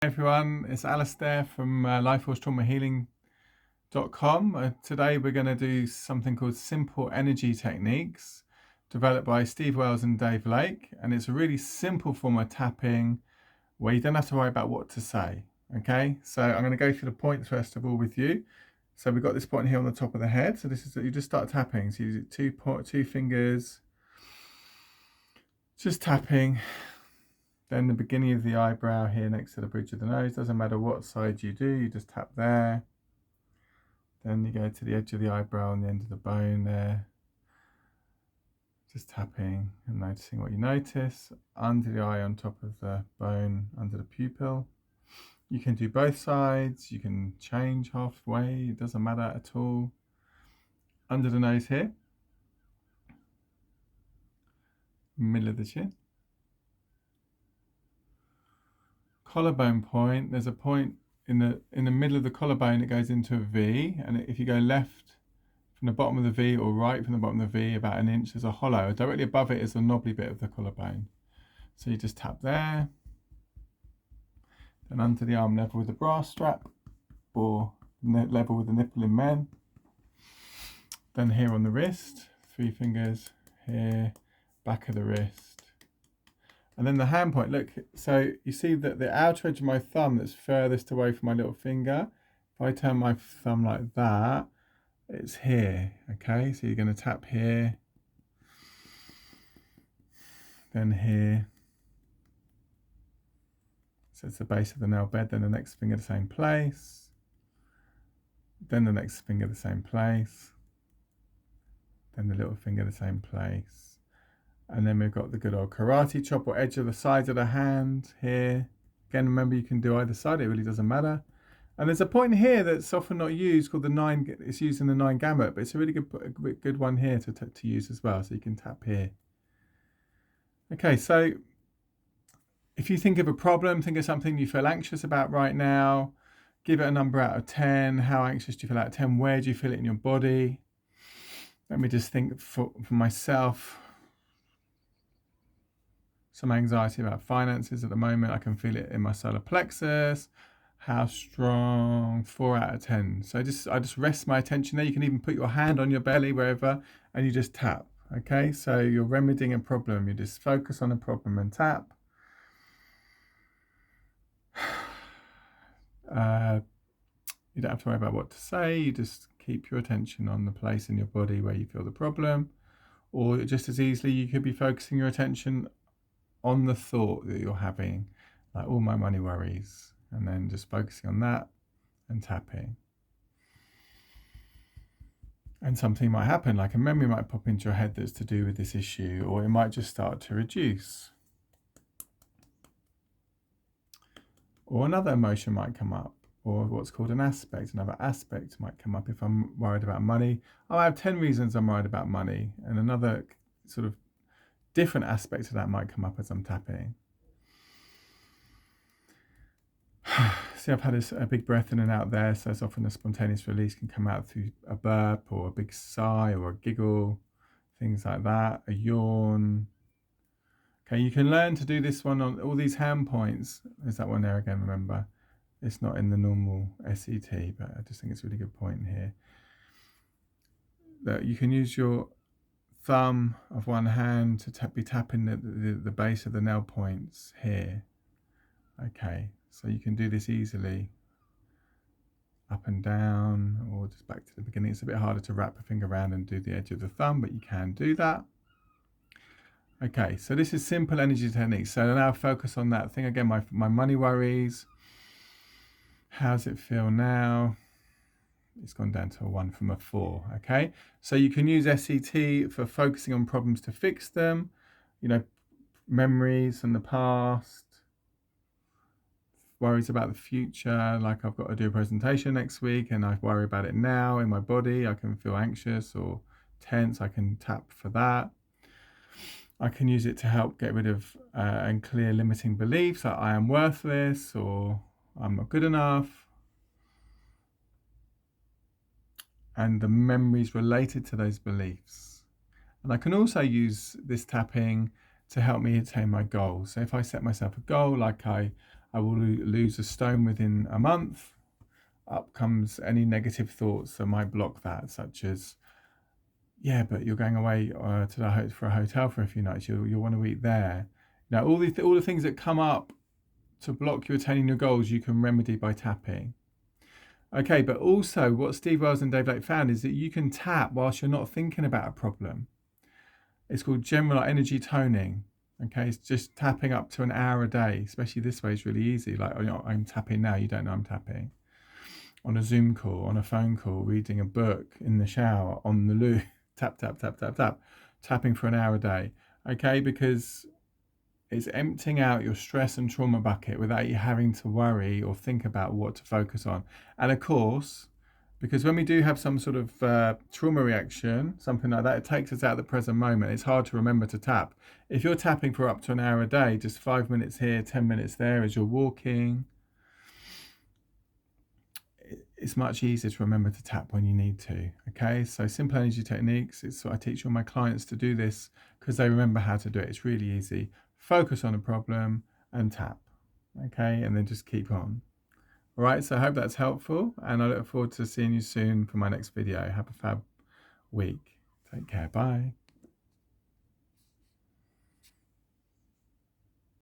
Hey everyone, it's Alistair from lifeforcetraumahealing.com. Today we're going to do something called Simple Energy Techniques, developed by Steve Wells and Dave Lake. And it's a really simple form of tapping where you don't have to worry about what to say. Okay, so I'm going to go through the points first of all with you. So we've got this point here on the top of the head. So this is you just start tapping. So you do two fingers, just tapping. Then the beginning of the eyebrow here next to the bridge of the nose, doesn't matter what side you do, you just tap there. Then you go to the edge of the eyebrow and the end of the bone there. Just tapping and noticing what you notice. Under the eye, on top of the bone, under the pupil. You can do both sides, you can change halfway, it doesn't matter at all. Under the nose here. Middle of the chin. Collarbone point, there's a point in the middle of the collarbone. It goes into a V, and if you go left from the bottom of the V or right from the bottom of the V about an inch, there's a hollow. Directly above it is the knobbly bit of the collarbone. So you just tap there. Then under the arm level with the bra strap, or level with the nipple in men. Then here on the wrist, 3 fingers here, back of the wrist. And then the hand point, look, so you see that the outer edge of my thumb that's furthest away from my little finger, if I turn my thumb like that, it's here, okay? So you're going to tap here, then here. So it's the base of the nail bed, then the next finger the same place, then the next finger the same place, then the little finger the same place. And then we've got the good old karate chop or edge of the sides of the hand here. Again, remember you can do either side, it really doesn't matter. And there's a point here that's often not used called the 9, it's used in the 9 gamut, but it's a really good one here to use as well. So you can tap here. Okay, so if you think of a problem, think of something you feel anxious about right now, give it a number out of 10. How anxious do you feel out of 10? Where do you feel it in your body? Let me just think for myself. Some anxiety about finances at the moment. I can feel it in my solar plexus. How strong? 4 out of 10. So I just rest my attention there. You can even put your hand on your belly, wherever, and you just tap. Okay, so you're remedying a problem. You just focus on a problem and tap. You don't have to worry about what to say. You just keep your attention on the place in your body where you feel the problem. Or just as easily, you could be focusing your attention on the thought that you're having, like all my money worries, and then just focusing on that and tapping. And something might happen, like a memory might pop into your head that's to do with this issue, or it might just start to reduce. Or another emotion might come up, or what's called an aspect. Another aspect might come up if I'm worried about money. Oh, I have 10 reasons I'm worried about money, and another sort of different aspect of that might come up as I'm tapping. See, I've had a big breath in and out there, so it's often a spontaneous release can come out through a burp or a big sigh or a giggle, things like that, a yawn. Okay, you can learn to do this one on all these hand points. There's that one there again, remember. It's not in the normal SET, but I just think it's a really good point here. That you can use your thumb of one hand to be tapping the base of the nail points here. Okay, so you can do this easily, up and down, or just back to the beginning. It's a bit harder to wrap a finger around and do the edge of the thumb, but you can do that. Okay, so this is simple energy techniques. So now focus on that thing again, my money worries. How's it feel now? It's gone down to a 1 from a 4, okay? So you can use SET for focusing on problems to fix them, you know, memories from the past, worries about the future, like I've got to do a presentation next week and I worry about it now in my body. I can feel anxious or tense. I can tap for that. I can use it to help get rid of and clear limiting beliefs like I am worthless or I'm not good enough. And the memories related to those beliefs. And I can also use this tapping to help me attain my goals. So if I set myself a goal, like I I will lose a stone within a month. Up comes any negative thoughts that might block that, such as, yeah, but you're going away for a hotel for a few nights. You'll want to eat there. Now, all the things that come up to block you attaining your goals, you can remedy by tapping. Okay, but also what Steve Wells and Dave Lake found is that you can tap whilst you're not thinking about a problem. It's called general energy toning. Okay, it's just tapping up to an hour a day, especially this way is really easy. Like, I'm tapping now, you don't know I'm tapping. On a Zoom call, on a phone call, reading a book, in the shower, on the loo, tap, tap, tap, tap, tap, tapping for an hour a day. Okay, because it's emptying out your stress and trauma bucket without you having to worry or think about what to focus on. And of course, because when we do have some sort of trauma reaction, something like that, it takes us out of the present moment. It's hard to remember to tap. If you're tapping for up to an hour a day, just 5 minutes here, 10 minutes there as you're walking, it's much easier to remember to tap when you need to. Okay, so simple energy techniques. It's what I teach all my clients to do this because they remember how to do it. It's really easy. Focus on a problem and tap. Okay, and then just keep on. All right, so I hope that's helpful, and I look forward to seeing you soon for my next video. Have a fab week. Take care. Bye.